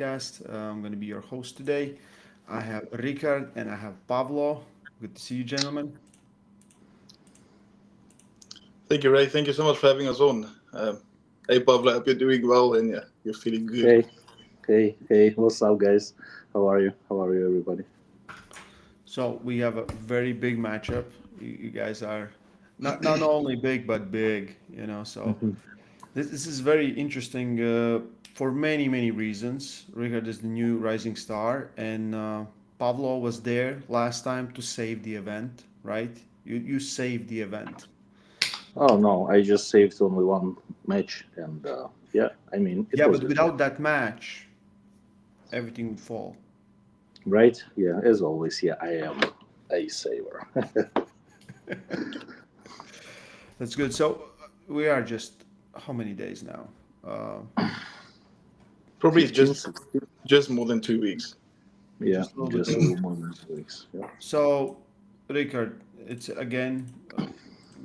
podcast. I'm going to be your host today. I have Riekerd and I have Pavlo. Good to see you, gentlemen. Thank you, Ray. Thank you so much for having us on. Hey, Pavlo, I hope you're doing well and yeah, you're feeling good. Hey, hey, what's up, guys? How are you? How are you, everybody? So we have a very big matchup. You guys are not only big but big. So Mhm. this is very interesting for many reasons. Riekerd is the new rising star, and Pavlo was there last time to save the event, right? You saved the event. Oh no, I just saved only one match, and yeah, I mean it Yeah, was but good, without that match, everything would fall. right? Yeah, as always. Yeah, I am a saver. That's good. So we are just how many days now? Uh, Probably 15, just 16. just more than 2 weeks. Yeah, just a little bit just a over. little more than 2 weeks. Yeah. So, Rickard, it's again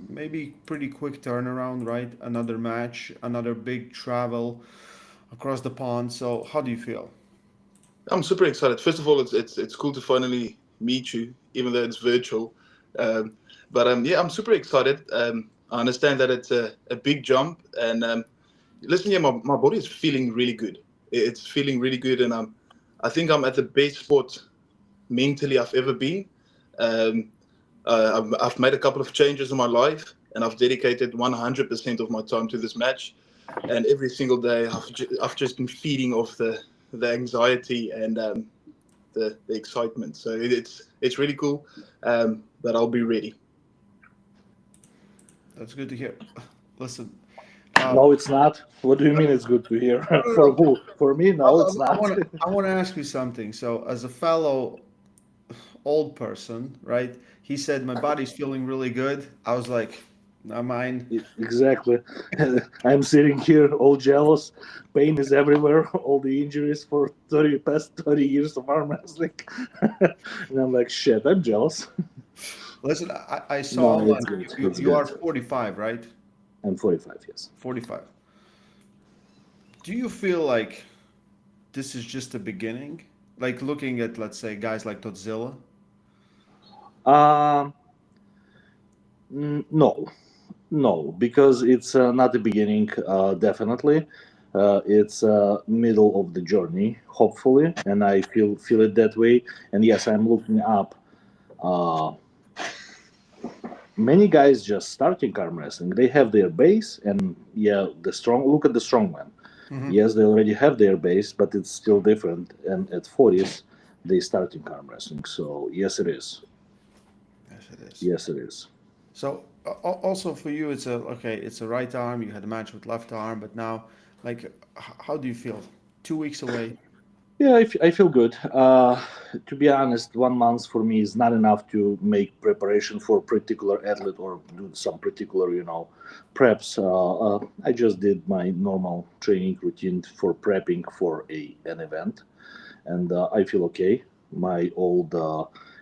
maybe pretty quick turnaround, right? Another match, another big travel across the pond. So, how do you feel? I'm super excited. First of all, it's cool to finally meet you, even though it's virtual. But yeah, I'm super excited. I understand that it's a big jump, and listen, yeah, my body is feeling really good. It's feeling really good, and I think I'm at the best spot mentally I've ever been. Um, I've made a couple of changes in my life, and I've dedicated 100% of my time to this match. And every single day, I've just been feeding off the anxiety and the excitement. So it's really cool, but I'll be ready. That's good to hear. Listen, No, it's not. What do you mean? It's good to hear? no, no, For no. who? For me? I, No, it's I, I not. want to I want to ask you something. So, as a fellow old person, right? He said my body's feeling really good. I was like, not mine. Exactly. I'm sitting here all jealous. Pain is everywhere. All the injuries for 30 years of arm wrestling. And I'm like, shit, I'm jealous. Listen, I saw No, online it's good. you, It's you are good. 45, right? I'm 45, yes. 45. Do you feel like this is just the beginning? Like looking at, let's say, guys like Todzilla? Um, no, no, because it's not the beginning, definitely. It's middle of the journey, hopefully, and I feel it that way. And yes, I'm looking up. Uh, Many guys just starting arm wrestling. They have their base, and yeah, the strong. Look at the strongman. Mm-hmm. Yes, they already have their base, but it's still different. And at 40s, they starting arm wrestling. So yes, it is. Yes, it is. Yes, it is. So also for you, it's a okay. It's a right arm. You had a match with left arm, but now, like, how do you feel? 2 weeks away. Yeah, I feel good. To be honest, 1 month for me is not enough to make preparation for a particular athlete or do some particular, preps. I just did my normal training routine for prepping for an event, and I feel okay. My old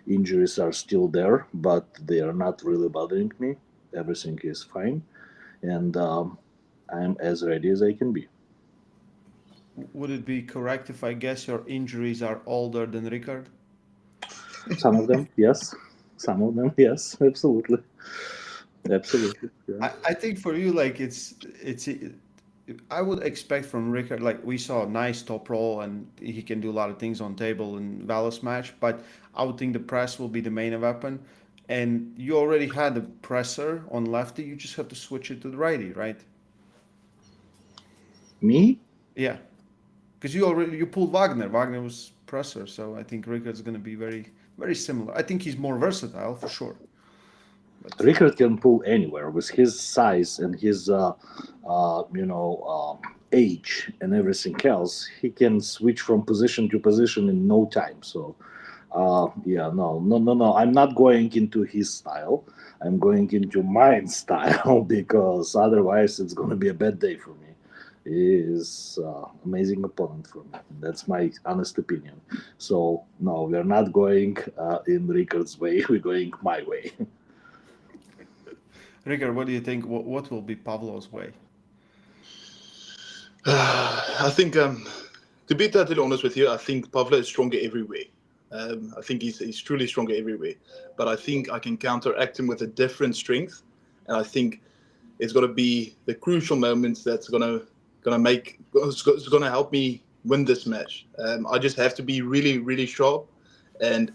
injuries are still there, but they are not really bothering me. Everything is fine, and I'm as ready as I can be. Would it be correct if I guess your injuries are older than Rickard? Some of them, yes. Some of them, yes. Absolutely, absolutely. Yeah. I think for you, like it's I would expect from Rickard, like we saw a nice top roll and he can do a lot of things on table in Valus match, but I would think the press will be the main weapon. And you already had the presser on lefty, you just have to switch it to the righty, right? Me? Yeah, because you pulled Wagner. Wagner was presser, so I think Rickard's going to be very similar. I think he's more versatile for sure. But Riekerd can pull anywhere with his size and his, age and everything else. He can switch from position to position in no time. So, yeah, no. I'm not going into his style. I'm going into mine style because otherwise it's going to be a bad day for me. He is amazing opponent for me. That's my honest opinion. So no, we're not going in Riekerd's way. We're going my way. Rickard, what do you think? What will be Pavlo's way? I think To be totally honest with you, I think Pavlo is stronger everywhere. I think he's truly stronger everywhere. But I think I can counteract him with a different strength. And I think it's going to be the crucial moments that's it's going to help me win this match. I just have to be really, really sharp, and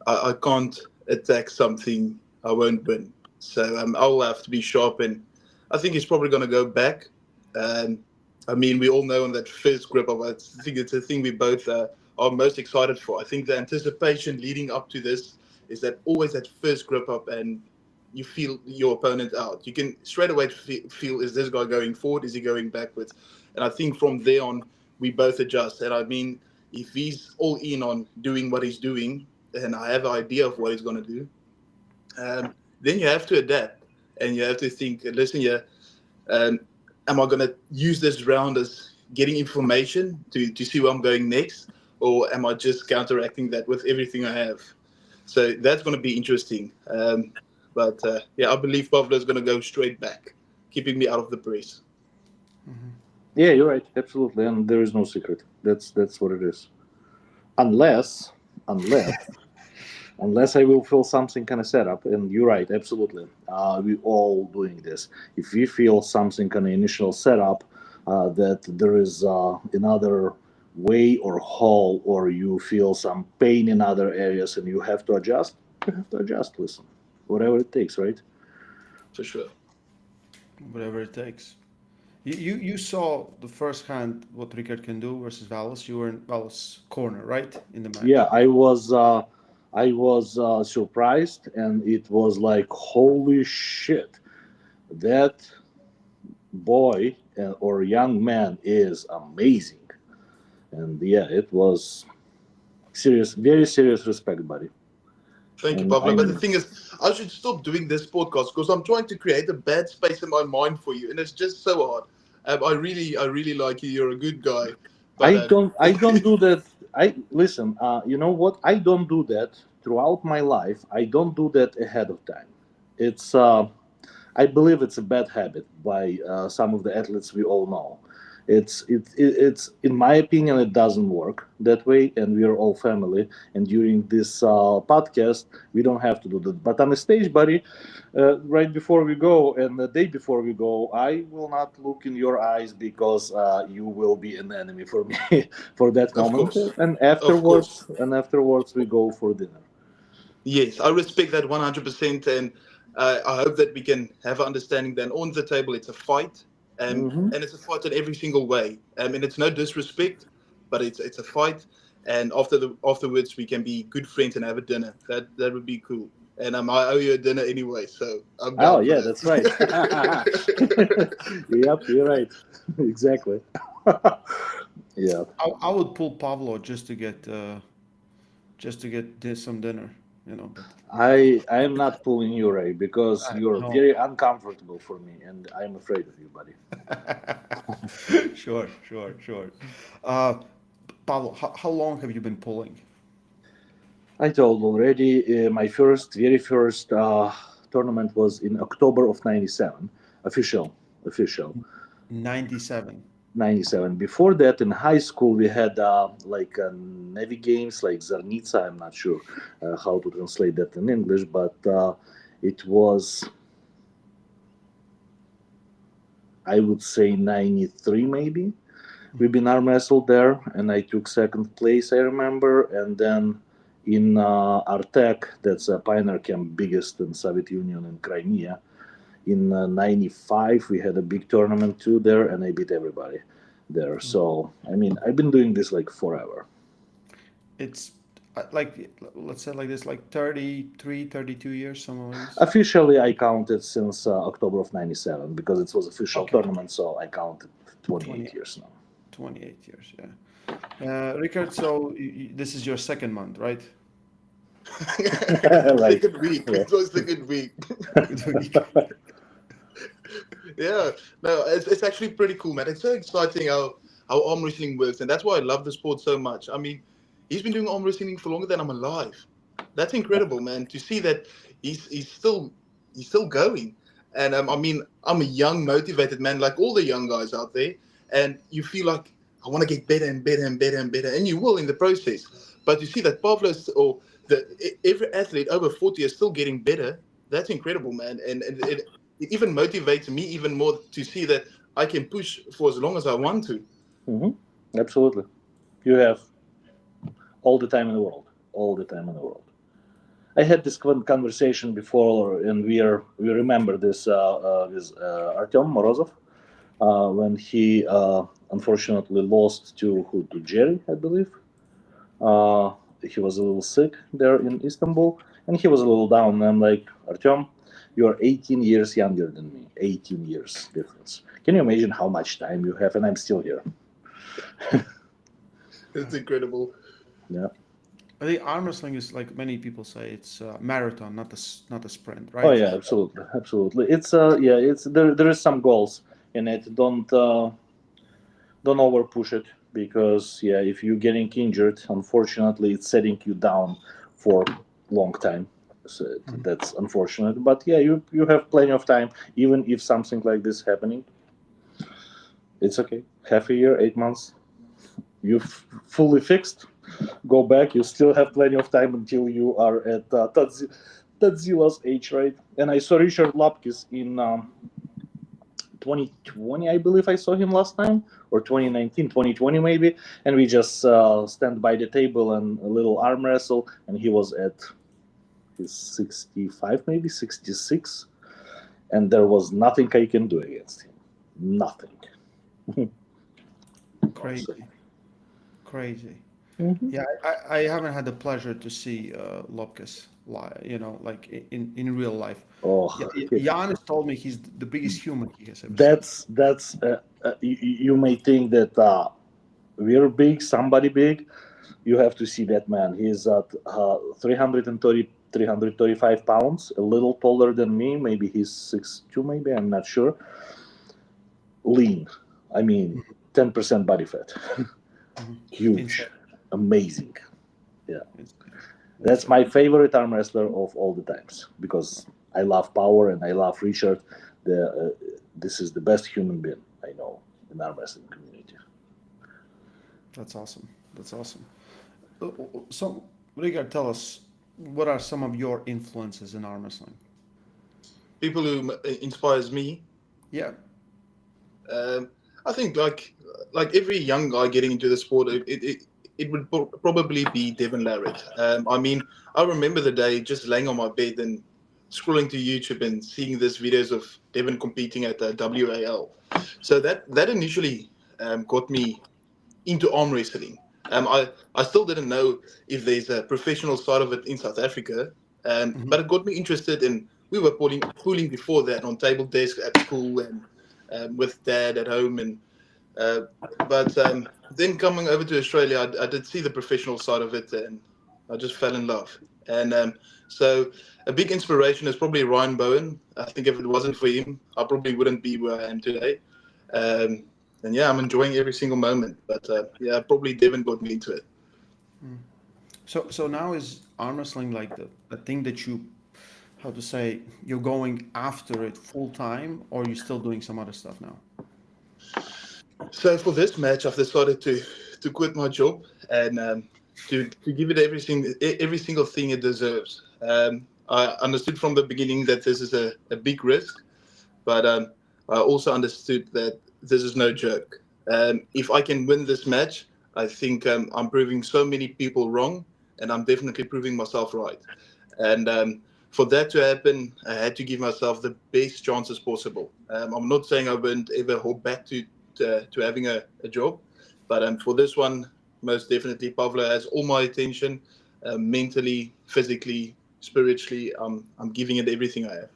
I can't attack something I won't win. So I'll have to be sharp, and I think he's probably going to go back. I mean, we all know on that first grip up. I think it's a thing we both are most excited for. I think the anticipation leading up to this is that always that first grip up, and you feel your opponent out. You can straight away feel, is this guy going forward? Is he going backwards? And I think from there on, we both adjust. And I mean, if he's all in on doing what he's doing, and I have an idea of what he's going to do, then you have to adapt. And you have to think, listen here, am I going to use this round as getting information to see where I'm going next? Or am I just counteracting that with everything I have? So that's going to be interesting. But I believe Pavlo is going to go straight back, keeping me out of the press. Mm-hmm. Yeah, you're right. Absolutely. And there is no secret. That's what it is. Unless I will feel something kind of set up. And you're right. Absolutely. We all doing this. If we feel something kind of initial setup, that there is another way or hole, or you feel some pain in other areas and you have to adjust, listen. Whatever it takes, right? For sure. Whatever it takes. You saw the first hand what Riekerd can do versus Valles. You were in Valles' corner, right, in the match. Yeah, I was surprised, and it was like, holy shit, that boy or young man is amazing, and yeah, it was serious, very serious respect, buddy. Thank you, Pavlo. But the thing is, I should stop doing this podcast because I'm trying to create a bad space in my mind for you, and it's just so hard. I really like you. You're a good guy. But, I don't do that. Listen. You know what? I don't do that throughout my life. I don't do that ahead of time. It's. I believe it's a bad habit by some of the athletes we all know. It's in my opinion, it doesn't work that way, and we are all family. And during this podcast, we don't have to do that. But on the stage, buddy, right before we go and the day before we go, I will not look in your eyes because you will be an enemy for me for that moment. And afterwards, we go for dinner. Yes, I respect that 100%, and I hope that we can have an understanding that on the table it's a fight. And it's a fight in every single way. And it's no disrespect, but it's a fight. And afterwards, we can be good friends and have a dinner. That would be cool. And I owe you a dinner anyway, so I'm down. Oh yeah, that's right. Yep, you're right. Exactly. Yeah. I would pull Pavlo just to get some dinner. You know, but I am not pulling you, Ray, because you're very uncomfortable for me, and I'm afraid of you, buddy. Sure. Pavlo, how long have you been pulling? I told already. My very first tournament was in October of '97. Official. 97. 97. Before that, in high school, we had Navy games like Zarnica. I'm not sure how to translate that in English, but it was, I would say, 93 maybe. We've been arm wrestled there, and I took second place, I remember. And then in Artek, that's a pioneer camp, biggest in Soviet Union in Crimea. In 95, we had a big tournament too there, and I beat everybody there. So, I mean, I've been doing this like forever. It's like, let's say like this, like 33, 32 years, something like this. Officially, I counted since October of '97 because it was official tournament, so I counted 28 years now. 28 years, yeah. Riekerd, so this is your second month, right? Right. Second week. Yeah. It was second week. Yeah, no, it's actually pretty cool, man. It's so exciting how arm wrestling works, and that's why I love the sport so much. I mean, he's been doing arm wrestling for longer than I'm alive. That's incredible, man. To see that he's still going, and I mean, I'm a young, motivated man, like all the young guys out there, and you feel like I want to get better and better and better and better, and you will in the process. But you see that Pavlo's or every athlete over 40 is still getting better. That's incredible, man, and it even motivates me even more to see that I can push for as long as I want to. Absolutely, you have all the time in the world, all the time in the world. I had this conversation before, and we remember this with Artyom Morozov when he unfortunately lost to Jerry, I believe. He was a little sick there in Istanbul, and he was a little down. And I'm like, Artyom, you're 18 years younger than me. 18 years difference. Can you imagine how much time you have? And I'm still here. It's incredible. Yeah. I think arm wrestling is like many people say it's a marathon, not a sprint, right? Oh yeah, absolutely, absolutely. It's it's there is some goals in it. Don't over push it, because if you're getting injured, unfortunately it's setting you down for long time. So that's unfortunate, but you have plenty of time. Even if something like this happening, it's okay. Half a year, 8 months, you fully fixed, go back. You still have plenty of time until you are at Tadzila's age, right? And I saw Richard Lapkis in 2020, I believe I saw him last time, or 2019, 2020 maybe, and we just stand by the table and a little arm wrestle, and he was at his 65, maybe 66, and there was nothing I can do against him. Nothing. Crazy, crazy. Mm-hmm. Yeah, I haven't had the pleasure to see Lopkis like in real life. Oh, Giannis told me he's the biggest human he has ever seen. that's you may think that we're big, somebody big. You have to see that man. He's at 330, 335 pounds, a little taller than me. Maybe he's 6'2", maybe, I'm not sure. Lean. I mean, 10% body fat. Huge. Insane. Amazing. Yeah. Insane. That's my favorite arm wrestler of all the times, because I love power and I love Riekerd. This is the best human being I know in arm wrestling community. That's awesome. That's awesome. So, Riekerd, tell us, what are some of your influences in arm wrestling? People who inspires me. Yeah. I think like every young guy getting into the sport, it would probably be Devin Larratt. I mean, I remember the day just laying on my bed and scrolling to YouTube and seeing these videos of Devin competing at the WAL. So that initially got me into arm wrestling. I still didn't know if there's a professional side of it in South Africa, but it got me interested in. We were pulling before that on table desk at school and with dad at home, and but then coming over to Australia, I did see the professional side of it, and I just fell in love. And so a big inspiration is probably Ryan Bowen. I think if it wasn't for him, I probably wouldn't be where I am today. And yeah, I'm enjoying every single moment. But yeah, probably Devin got me into it. So now is arm wrestling like the thing that you, how to say, you're going after it full time, or you're still doing some other stuff now? So for this match, I've decided to quit my job and to give it every single thing it deserves. I understood from the beginning that this is a big risk, but I also understood that this is no joke. If I can win this match, I think I'm proving so many people wrong, and I'm definitely proving myself right. And for that to happen, I had to give myself the best chances possible. I'm not saying I won't ever hold back to having a job, but for this one, most definitely, Pavlo has all my attention, mentally, physically, spiritually. I'm giving it everything I have.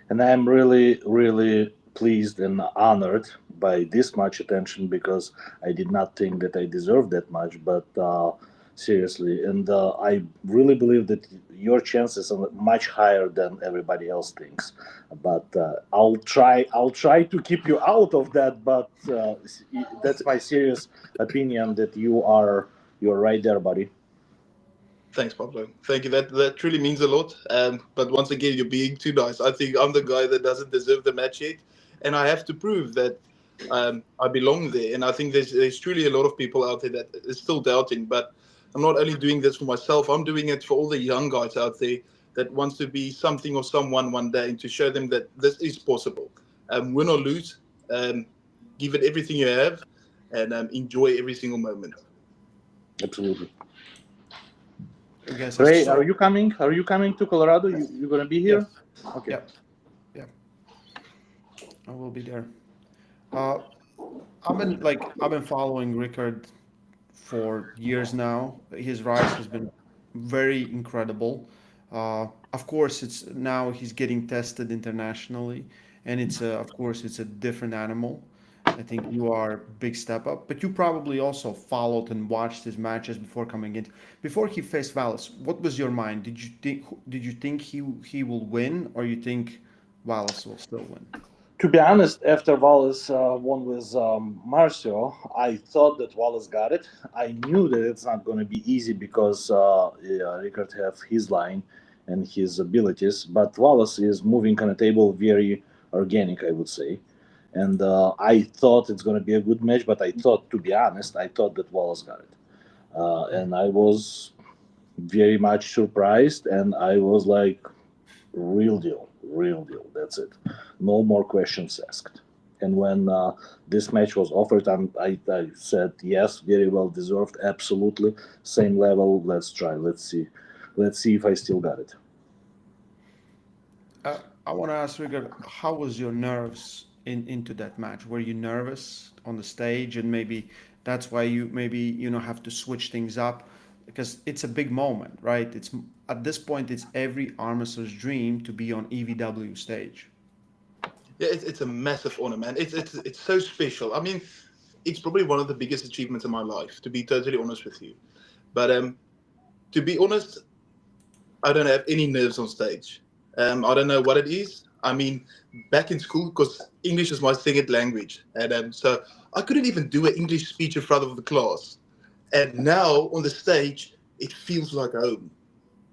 And I'm really, really pleased and honored by this much attention, because I did not think that I deserved that much. But seriously, and I really believe that your chances are much higher than everybody else thinks. But I'll try to keep you out of that. But that's my serious opinion that you're right there, buddy. Thanks, Pablo. Thank you. That truly means a lot. But once again, you're being too nice. I think I'm the guy that doesn't deserve the match yet, and I have to prove that I belong there. And I think there's truly a lot of people out there that is still doubting. But I'm not only doing this for myself, I'm doing it for all the young guys out there that wants to be something or someone one day, and to show them that this is possible. Win or lose, give it everything you have, and enjoy every single moment. Absolutely. You guys are Ray, so. are you coming? Are you coming to Colorado? You're gonna be here? Yes. Okay. Yep. Yep. I will be there. Uh, I've been following Riekerd for years now. His rise has been very incredible. Of course, it's now he's getting tested internationally, and of course it's a different animal. I think you are a big step up, but you probably also followed and watched his matches before coming in. Before he faced Wallace, what was your mind? Did you think he will win, or you think Wallace will still win? To be honest, after Wallace won with Marcio, I thought that Wallace got it. I knew that it's not going to be easy because yeah, Riekerd have his line and his abilities, but Wallace is moving on a table very organic, I would say. And I thought it's going to be a good match, but I thought, to be honest, I thought that Wallace got it. And I was very much surprised, and I was like, real deal, real deal. That's it. No more questions asked. And when this match was offered, I said yes, very well deserved, absolutely same level. Let's try. Let's see if I still got it. I want to ask Rigard, how was your nerves into that match? Were you nervous on the stage, and maybe that's why you maybe have to switch things up, because it's a big moment, right? It's at this point it's every arm wrestler's dream to be on EVW stage. Yeah, it's a massive honor, man. It's so special. I mean, it's probably one of the biggest achievements in my life, to be totally honest with you. But to be honest, I don't have any nerves on stage. I don't know what it is. I mean, back in school, because English is my second language, and so I couldn't even do an English speech in front of the class. And now on the stage, it feels like home.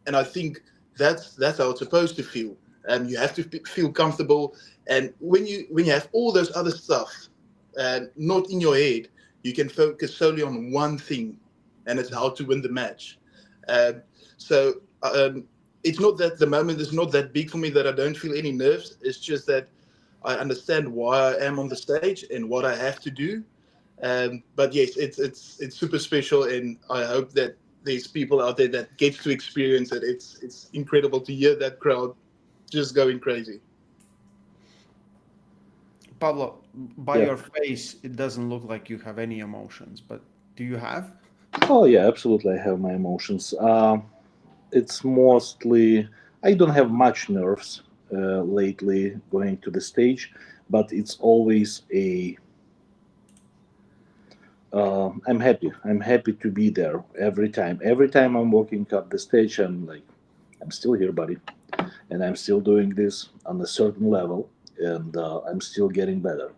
And I think that's how it's supposed to feel. And you have to feel comfortable. And when you have all those other stuff, not in your head, you can focus solely on one thing, and it's how to win the match. Um, so it's not that the moment is not that big for me that I don't feel any nerves. It's just that I understand why I am on the stage and what I have to do. But yes, it's super special, and I hope that there's people out there that gets to experience it. It's incredible to hear that crowd just going crazy. Pablo, by Yeah. your face, it doesn't look like you have any emotions, but do you have? Oh yeah, absolutely. I have my emotions. It's mostly I don't have much nerves lately going to the stage, but it's always a I'm happy. I'm happy to be there every time. Every time I'm walking up the stage, I'm like, I'm still here, buddy, and I'm still doing this on a certain level, and I'm still getting better,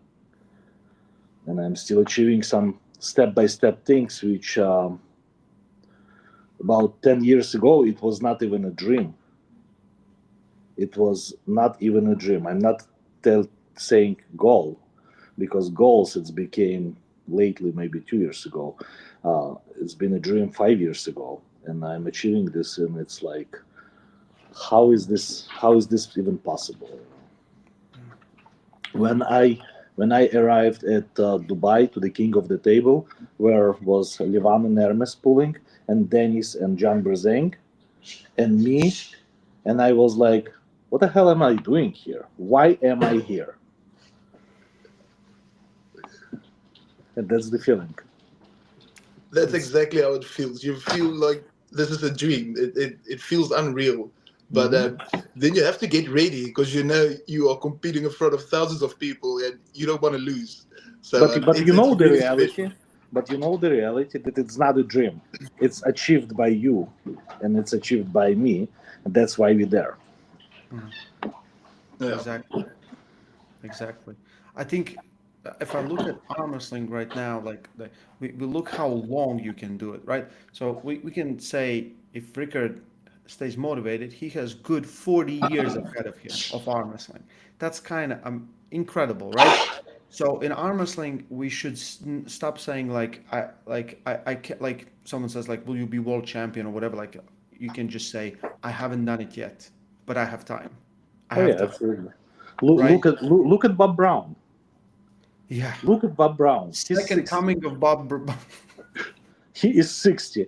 and I'm still achieving some step-by-step things, which about 10 years ago it was not even a dream. It was not even a dream. I'm not saying goal, because goals it's became lately, maybe 2 years ago. It's been a dream 5 years ago, and I'm achieving this, and it's like, how is this even possible? When I arrived at Dubai to the king of the table, where was Levan and Ermes pulling, and Dennis and John Brezeng, and me, and I was like, what the hell am I doing here? Why am I here? And that's the feeling. That's It's exactly how it feels. You feel like this is a dream. It feels unreal. But Hmm. then you have to get ready because you know you are competing in front of thousands of people and you don't want to lose. So But you it's know the really special. reality. But you know the reality that it's not a dream. It's achieved by you, and it's achieved by me, and that's why we're there. mhm, Yeah. exactly, exactly. I think if I look at arm wrestling right now, like we look how long you can do it, right? So we can say if Rickard stays motivated, he has good 40 years ahead of him of arm wrestling. That's kind of incredible, right? So in arm wrestling, we should stop saying I can't, like someone says like will you be world champion or whatever, like you can just say I haven't done it yet, but I have time. I Oh have yeah, time, absolutely. right? Look at Bob Brown. Yeah. Look at Bob Brown. He's Second 60. coming of Bob. He is 60,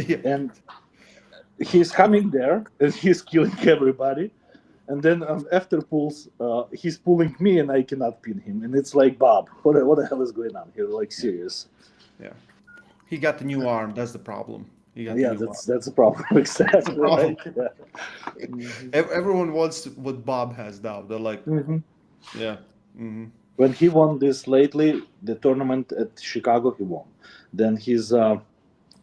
Yeah. and he's coming there and he's killing everybody. And then after pulls, he's pulling me and I cannot pin him. And it's like, Bob, what the hell is going on here? Like, serious. Yeah. He got the new arm. That's the problem. He got the Yeah, new arm. that's a problem. That's the Exactly. problem. Right. Yeah. Mhm. Everyone wants what Bob has now. They're like, Mhm. yeah. Hmm. When he won this lately, the tournament at Chicago, he won. Then his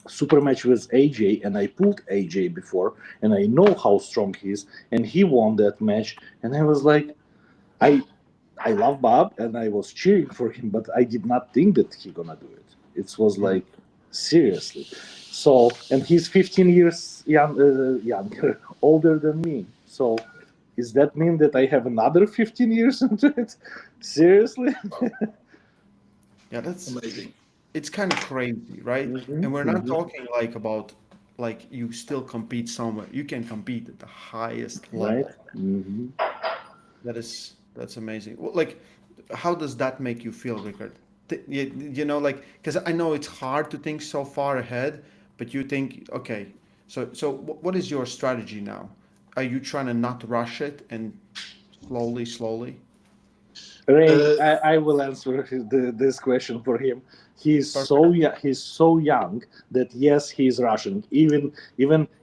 super match with AJ, and I pulled AJ before, and I know how strong he is, and he won that match, and I was like, I I love Bob, and I was cheering for him, but I did not think that he gonna do it. It was like seriously. So, and he's 15 years younger, older than me. So, does that mean that I have another 15 years into it? Seriously? Yeah, that's Amazing. it's kind of crazy, right? Mhm, And we're not mhm. talking like about like you still compete somewhere. You can compete at the highest Right? level. Hmm. That's amazing. Well, like, how does that make you feel, Rickard? You know, like, because I know it's hard to think so far ahead, but you think, okay, so what is your strategy now? Are you trying to not rush it and slowly? Ray, Uh, I will answer this question for him. Perfect. He's so young that yes, he's Russian. Even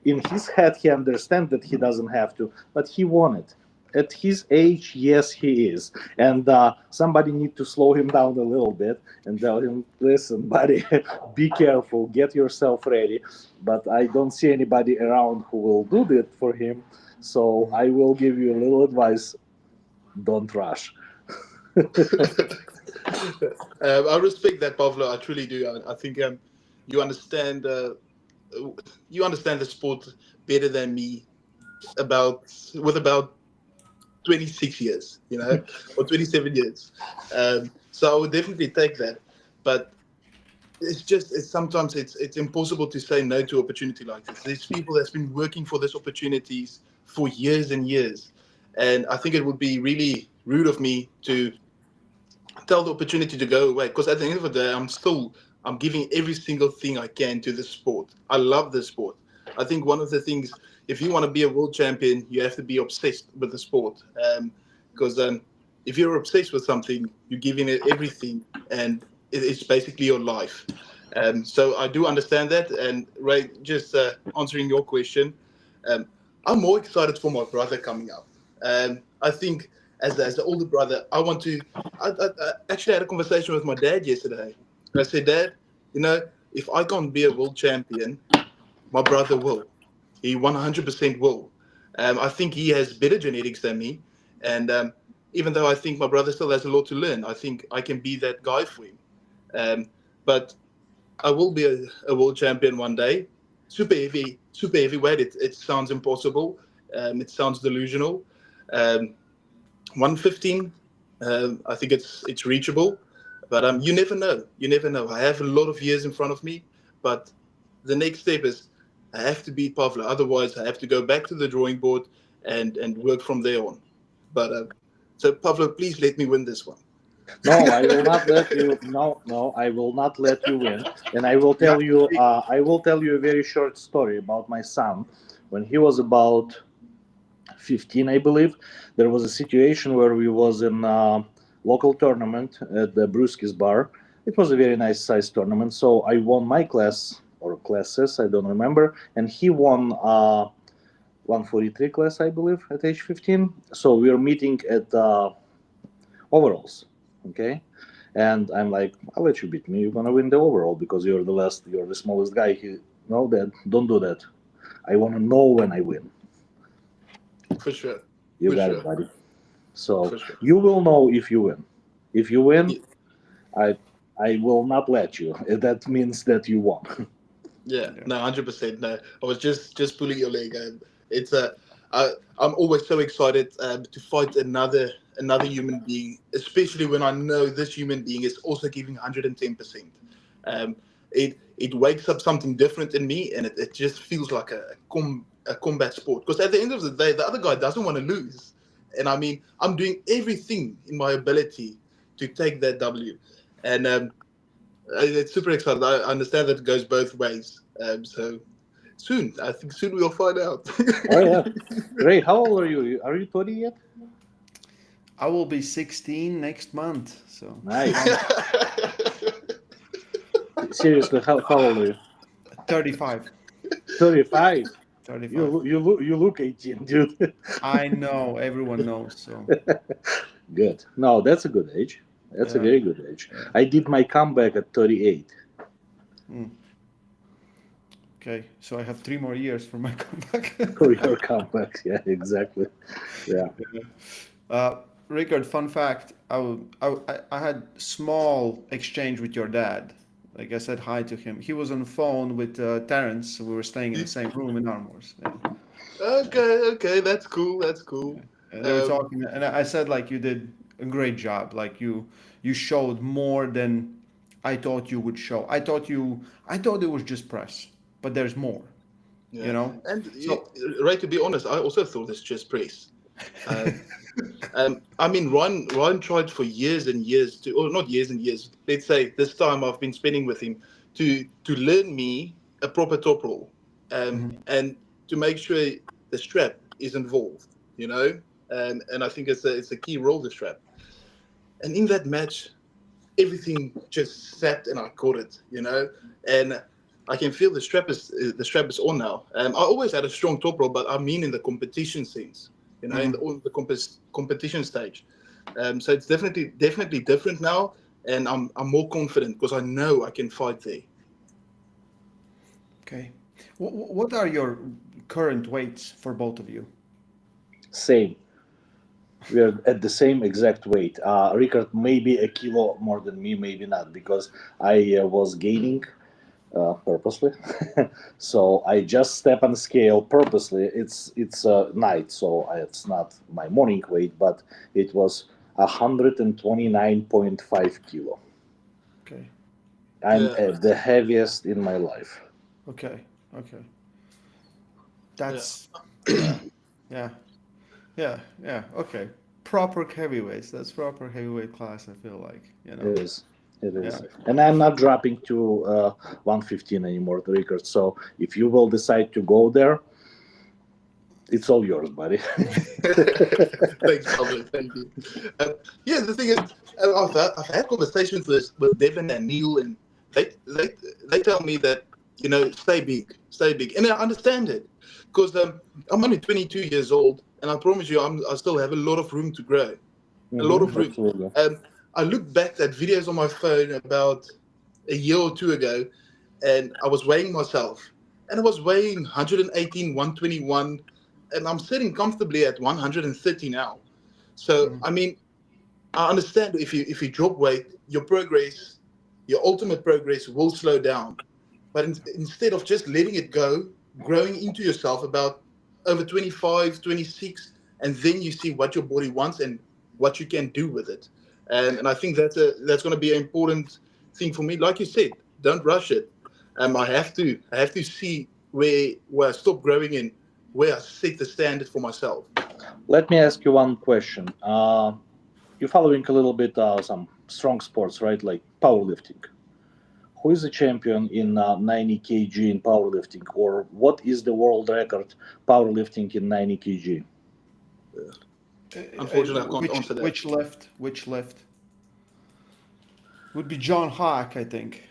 in his head, he understands that he doesn't have to, but he won it. At his age, yes, he is, and somebody need to slow him down a little bit and tell him, "Listen, buddy, be careful, get yourself ready." But I don't see anybody around who will do that for him, so Mhm. I will give you a little advice: don't rush. I respect that, Pavlo. I truly do. I think you understand you understand the sport better than me about with about 26 years, or 27 years. So I would definitely take that. But it's sometimes it's impossible to say no to opportunity like this. There's people that's been working for these opportunities for years and years, and I think it would be really rude of me to tell the opportunity to go away, because at the end of the day I'm giving every single thing I can to the sport. I love the sport. I think one of the things, if you want to be a world champion, you have to be obsessed with the sport, because if you're obsessed with something, you're giving it everything, and it's basically your life. So I do understand that. And Ray, just answering your question, um, I'm more excited for my brother coming up. I think as the older brother, I want to. I actually had a conversation with my dad yesterday. I said, Dad, if I can't be a world champion, my brother will. He 100% will. I think he has better genetics than me, and even though I think my brother still has a lot to learn, I think I can be that guy for him. But I will be a world champion one day. Super heavyweight. It sounds impossible. It sounds delusional. 115. I think it's reachable, but you never know. You never know. I have a lot of years in front of me, but the next step is I have to beat Pavlo. Otherwise, I have to go back to the drawing board and work from there on. But so Pavlo, please let me win this one. No, I will not let you. No, no, I will not let you win. And I will You have tell to you. pick. I will tell you a very short story about my son. When he was about 15, I believe, there was a situation where we was in a local tournament at the Brewski's bar. It was a very nice size tournament. So I won my class or classes, I don't remember, and he won 143 class, I believe, at age 15. So we were meeting at overalls. Okay. And I'm like, I'll let you beat me. You're gonna win the overall because you're the last, you're the smallest guy. No, Dad, don't do that. I wanna know when I win. For sure, You for got it, sure, buddy. So for sure. you will know if you win. If you win, Yeah, I I will not let you. That means that you won. yeah. Yeah. No, 100%. No, I was just pulling your leg. It's a. I'm always so excited to fight another human being, especially when I know this human being is also giving 110%. It wakes up something different in me, and it just feels like a combat sport. Because at the end of the day, the other guy doesn't want to lose, and I mean, I'm doing everything in my ability to take that W, and it's super exciting. I understand that it goes both ways. So soon, I think soon we'll find out. Oh yeah, Ray, how old are you? Are you 20 yet? I will be 16 next month. So Nice. Seriously, how old are you? 35. 35. 35. You look 18, dude. I know, everyone knows. So Good. No, that's a good age. That's a yeah. very good age. Yeah. I did my comeback at 38. Okay, so I have 3 more years for my comeback. For your comeback, yeah, exactly. Yeah. Riekerd, fun fact: I had small exchange with your dad. Like I said hi to him. He was on the phone with Terrence. So we were staying in the same room in Armors. Yeah. Okay, that's cool. That's cool. And they were talking, and I said like you did a great job. Like you showed more than I thought you would show. I thought it was just press, but there's more. Yeah. You know. And So right, to be honest, I also thought it's just press. I mean, Ryan tried for years and years or not years and years. Let's say this time I've been spending with him to learn me a proper top roll, and to make sure the strap is involved. You know, and I think it's a key role, the strap. And in that match, everything just sat and I caught it. You know, and I can feel the strap is on now. I always had a strong top roll, but I mean in the competition sense. You know, in the competition stage. So it's definitely different now, and I'm more confident because I know I can fight there. okay, what are your current weights for both of you? Same. We are at the same exact weight. Riekerd maybe a kilo more than me, maybe not, because I was gaining purposely. So I just step on the scale purposely. It's night, so it's not my morning weight, but it was 129.5 kilo. Okay, I'm Yeah. at the heaviest in my life. okay, okay. That's yeah, yeah. Okay, proper heavyweights. That's proper heavyweight class. I feel like It is. It is. Yeah. And I'm not dropping to 115 anymore, the record. So if you will decide to go there, it's all yours, buddy. Thanks, Pavlo. Thank you. Yeah, the thing is, I've had conversations with Devin and Neil, and they tell me that stay big, and I understand it because I'm only 22 years old, and I promise you, I still have a lot of room to grow, a lot of room. Absolutely. I look back at videos on my phone about a year or two ago, and I was weighing myself, and I was weighing 118, 121. And I'm sitting comfortably at 130 now. So I mean, I understand if you drop weight, your ultimate progress will slow down. But instead of just letting it go, growing into yourself about over 25, 26, and then you see what your body wants and what you can do with it. And I think that's going to be an important thing for me. Like you said, don't rush it. I have to see where I stop growing in, where I set the standard for myself. Let me ask you one question. You're following a little bit some strong sports, right? Like powerlifting. Who is the champion in 90 kg in powerlifting, or what is the world record powerlifting in 90 kg? Unfortunately, I can't answer that. Which lift? Would be John Hawk, I think.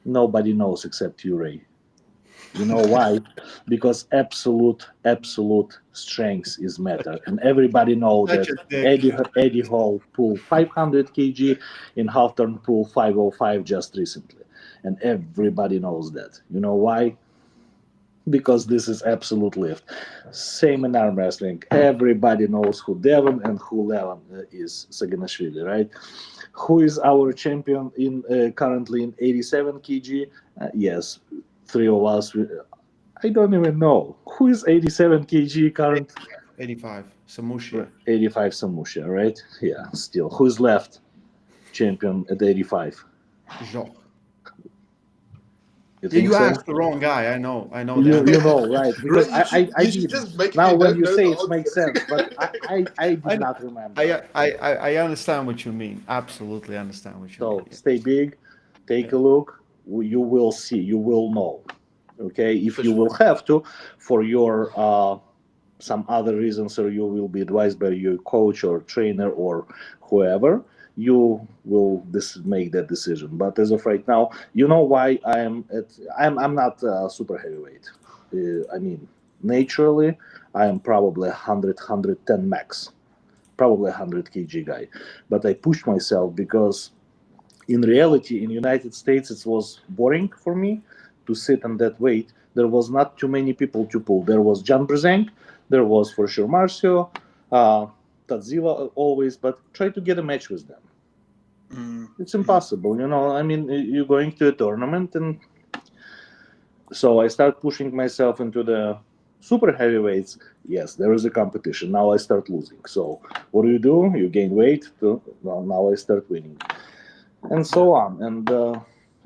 Nobody knows except you, Ray. You know why? Because absolute strength is matter, and everybody knows Such that Eddie Hall pulled 500 kg in half turn pull 505 just recently, and everybody knows that. You know why? Because this is absolute lift. Same in arm wrestling. Everybody knows who Devon and who Levan is, Saganashvili, right? Who is our champion in currently in 87 kg? Yes, 3 of us. I don't even know who is 87 kg current. 85. Samushi. 85 Samusha, right? Yeah, still. Who's left champion at 85? Jock. You Yeah, think you so? asked the wrong guy. I know You, that. you know, right? Bro, Because I you should did. just make it Now, you when don't you know say the it makes answer. sense, but I did I, not remember. I understand what you mean. Absolutely understand what you mean. So stay big, Yeah. take a look. You will see. You will know. Okay, if For you will sure. have to, for your some other reasons, or you will be advised by your coach or trainer or whoever, you will make that decision. But as of right now, you know why I'm not super heavyweight. I mean, naturally, I am probably 110 max, probably 100 kg guy. But I pushed myself because in reality, in United States, it was boring for me to sit on that weight. There was not too many people to pull. There was John Brzenk, there was for sure Marcio, Tadziva always, but try to get a match with them. It's impossible, you know. I mean, you're going to a tournament, and so I start pushing myself into the super heavyweights. Yes, there is a competition. Now I start losing. So what do? You gain weight. Well, now I start winning, and so on. And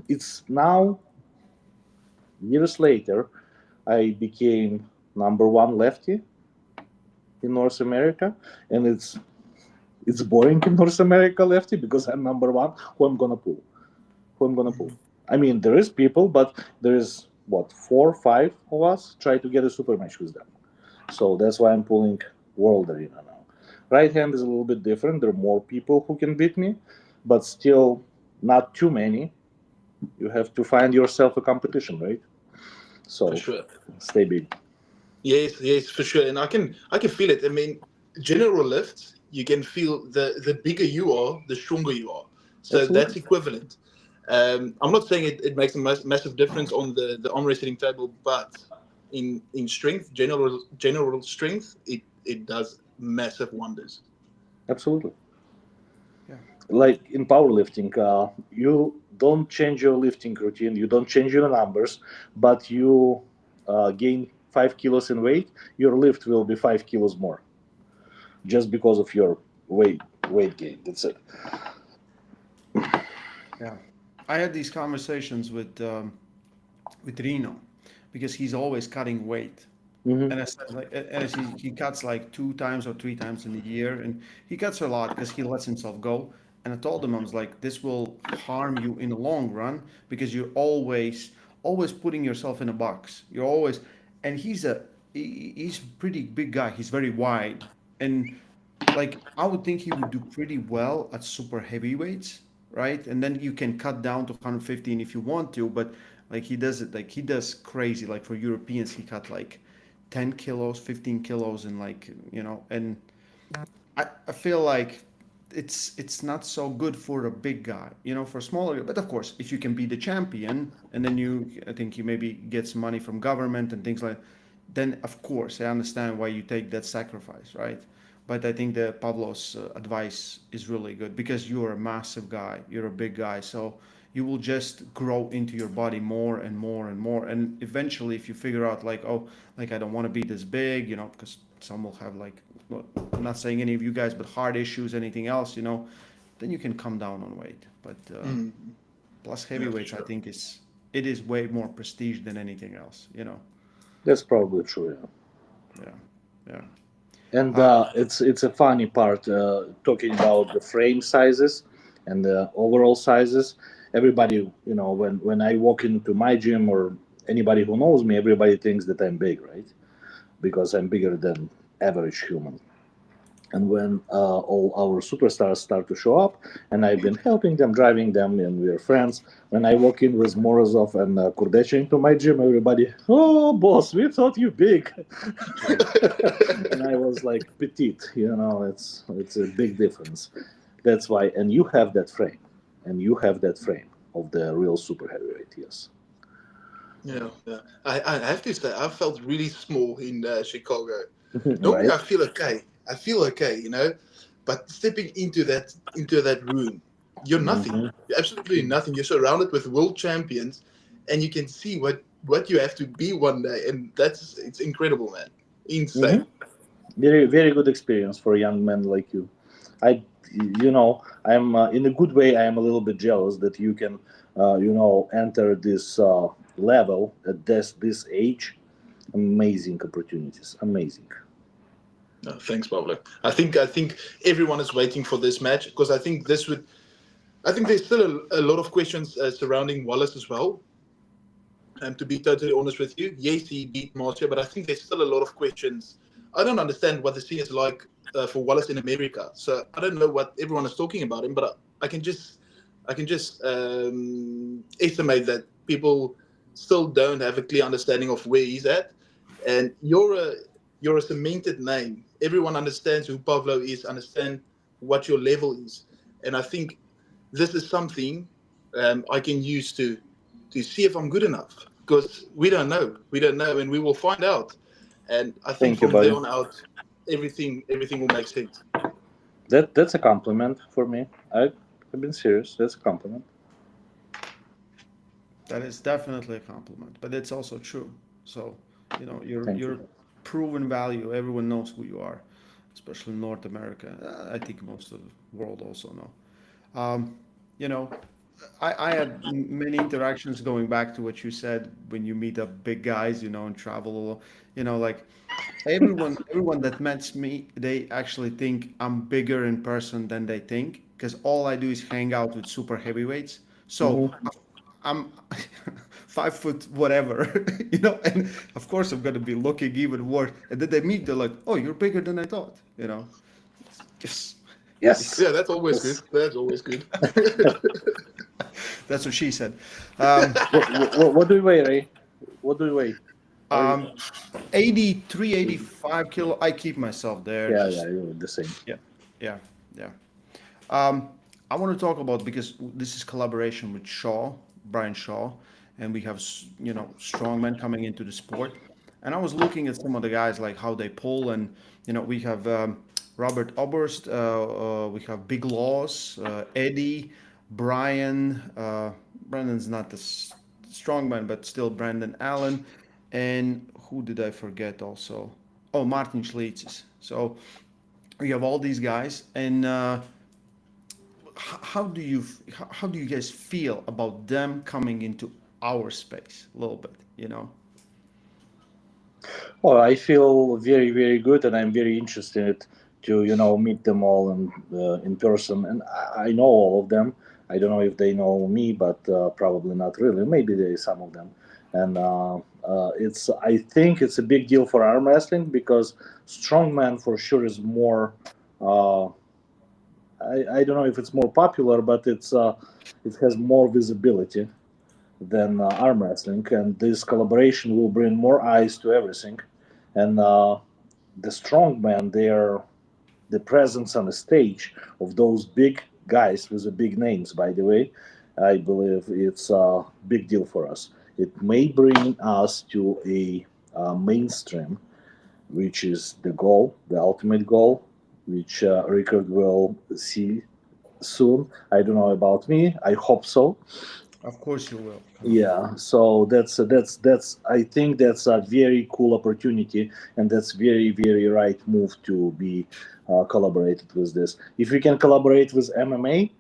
it's now years later, I became number one lefty in North America, and it's boring in North America lefty because I'm number one. Who I'm gonna pull? Who I'm gonna pull? I mean, there is people, but there is what 4, 5 of us try to get a super match with them. So that's why I'm pulling World Arena now. Right hand is a little bit different. There are more people who can beat me, but still not too many. You have to find yourself a competition, right? For So sure. stay big. Yes, for sure. And I can feel it. I mean, general lift, you can feel the bigger you are, the stronger you are. So that's Absolutely. equivalent. I'm not saying it makes a massive difference on the arm wrestling table, but in strength, general strength, it does massive wonders. Absolutely. Yeah. Like in powerlifting, you don't change your lifting routine, you don't change your numbers, but you gain 5 kilos in weight, your lift will be 5 kilos more just because of your weight gain. That's it. Yeah. I had these conversations with Reno because he's always cutting weight. Hmm. And I said, like, as he cuts like 2 times or 3 times in a year, and he cuts a lot because he lets himself go. And I told him, I was like, this will harm you in the long run because you're always putting yourself in a box. You're always, and he's a pretty big guy. He's very wide, and like I would think he would do pretty well at super heavyweights, right? And then you can cut down to 115 if you want to, but like he does it, like he does crazy. Like for Europeans, he cut like 10 kilos, 15 kilos, and like and I feel like it's not so good for a big guy, for a smaller. But of course, if you can be the champion, and then I think you maybe get some money from government and things like, then of course I understand why you take that sacrifice, right? But I think that Pavlo's advice is really good because you're a massive guy, you're a big guy, so you will just grow into your body more and more and more, and eventually, if you figure out like, oh, like I don't want to be this big, because some will have like, well, I'm not saying any of you guys, but heart issues, anything else, then you can come down on weight. But Mm. plus Yeah, for heavyweights, I sure. think it is way more prestige than anything else. That's probably true. Yeah. Yeah, yeah. And Uh, it's a funny part talking about the frame sizes and the overall sizes. Everybody, when I walk into my gym or anybody who knows me, everybody thinks that I'm big, right? Because I'm bigger than average human. And when all our superstars start to show up, and I've been helping them, driving them, and we're friends. When I walk in with Morozov and Kurdeshin into my gym, everybody, oh, boss, we thought you big. And I was like petite. It's a big difference. That's why, and you have that frame, of the real super heavyweight. Yes. Yeah. I have to say, I felt really small in Chicago. Normally, Right. I feel okay. But stepping into that room, you're nothing. Hmm. You're absolutely nothing. You're surrounded with world champions, and you can see what you have to be one day, and it's incredible, man. Hmm. Insane. Very, very good experience for a young man like you. I, I'm in a good way. I am a little bit jealous that you can, enter this level at this age. Amazing opportunities. Amazing. No, thanks, Pavlo. I think everyone is waiting for this match because I think this would. I think there's still a lot of questions surrounding Wallace as well. To be totally honest with you, yes, he beat Marcia, but I think there's still a lot of questions. I don't understand what the scene is like for Wallace in America. So I don't know what everyone is talking about him, but I can just estimate that people still don't have a clear understanding of where he's at. And you're a cemented name. Everyone understands who Pavlo is, understand what your level is, and I think this is something I can use to see if I'm good enough because we don't know, and we will find out. And I think Thank you, from there buddy. on out, everything will make sense. That's a compliment for me. I've been serious. That's a compliment. That is definitely a compliment, but it's also true. So, Thank you're you. proven value. Everyone knows who you are, especially in North America. I think most of the world also know. You know, I had many interactions going back to what you said when you meet up big guys, and travel. Like everyone that meets me, they actually think I'm bigger in person than they think because all I do is hang out with super heavyweights. So Hmm. I'm 5 foot whatever, and of course I'm gonna be looking even worse. And then they meet, they're like, "Oh, you're bigger than I thought." Just Yes. Yeah, that's always good. Yes. That's always good. that's what she said. Um, What do you weigh, Ray? What do you weigh? Are you? um, 83, 85 kilo. I keep myself there. Yeah, yeah, Just you're the same. yeah, yeah, yeah. Um, I want to talk about because this is collaboration with Brian Shaw, and we have strongmen coming into the sport. And I was looking at some of the guys like how they pull, and we have Robert Oberst, we have Big Laws, Eddie, Brian. Brandon's not the strongman, but still Brandon Allen, and who did I forget also? Oh, Martin Schlitzes. So we have all these guys, and how do you guys feel about them coming into our space a little bit? Well, I feel very, very good, and I'm very interested to meet them all in person. And I know all of them. I don't know if they know me, but probably not really. Maybe there is some of them, and it's. I think it's a big deal for arm wrestling because strongman for sure is more. Uh, I don't know if it's more popular, but it has more visibility than arm wrestling, and this collaboration will bring more eyes to everything. And the strongman, the presence on the stage of those big guys with the big names, by the way, I believe it's a big deal for us. It may bring us to a mainstream, which is the goal, the ultimate goal, which Riekerd will see soon. I don't know about me. I hope so. Of course you will. Come on. Yeah, so that's I think that's a very cool opportunity, and that's very right move to be collaborated with this. If we can collaborate with MMA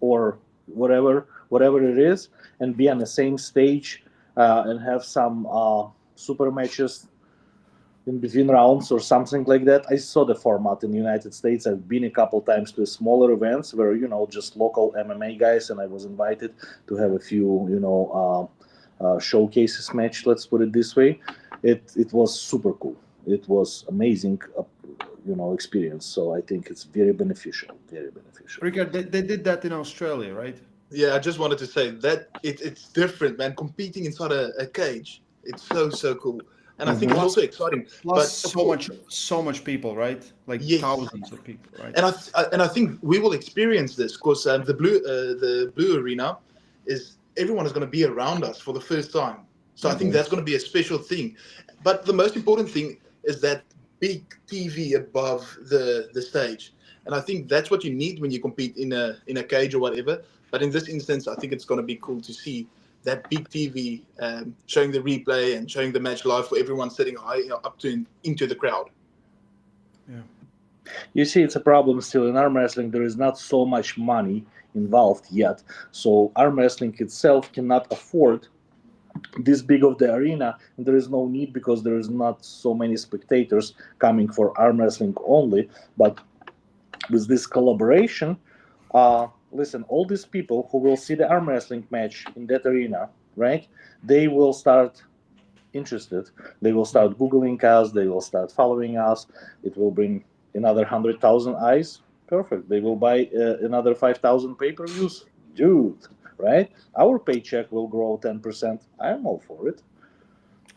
or whatever it is, and be on the same stage and have some super matches in between rounds or something like that. I saw the format in the United States. I've been a couple times to smaller events where just local MMA guys, and I was invited to have a few showcases match. Let's put it this way. It was super cool. It was amazing, experience. So I think it's very beneficial. Very beneficial. Rickard, they did that in Australia, right? Yeah, I just wanted to say that it's different, man. Competing inside a cage, it's so cool, and I think it's Hmm. Plus, also exciting. plus But of course, so much people, right? Like yes, thousands of people, right? and I think we will experience this because the blue arena is everyone is going to be around us for the first time. So I think Hmm. that's going to be a special thing. But the most important thing is that big TV above the stage, and I think that's what you need when you compete in a cage or whatever. But in this instance, I think it's going to be cool to see that big TV showing the replay and showing the match live for everyone sitting high up to into the crowd. Yeah. You see, it's a problem still in arm wrestling. There is not so much money involved yet, so arm wrestling itself cannot afford this big of the arena, and there is no need because there is not so many spectators coming for arm wrestling only. But with this collaboration, listen, all these people who will see the arm wrestling match in that arena, right? They will start interested. They will start Googling us. They will start following us. It will bring another 100,000 eyes. Perfect. They will buy another 5,000 pay-per-views. Dude, right? Our paycheck will grow 10%. I'm all for it.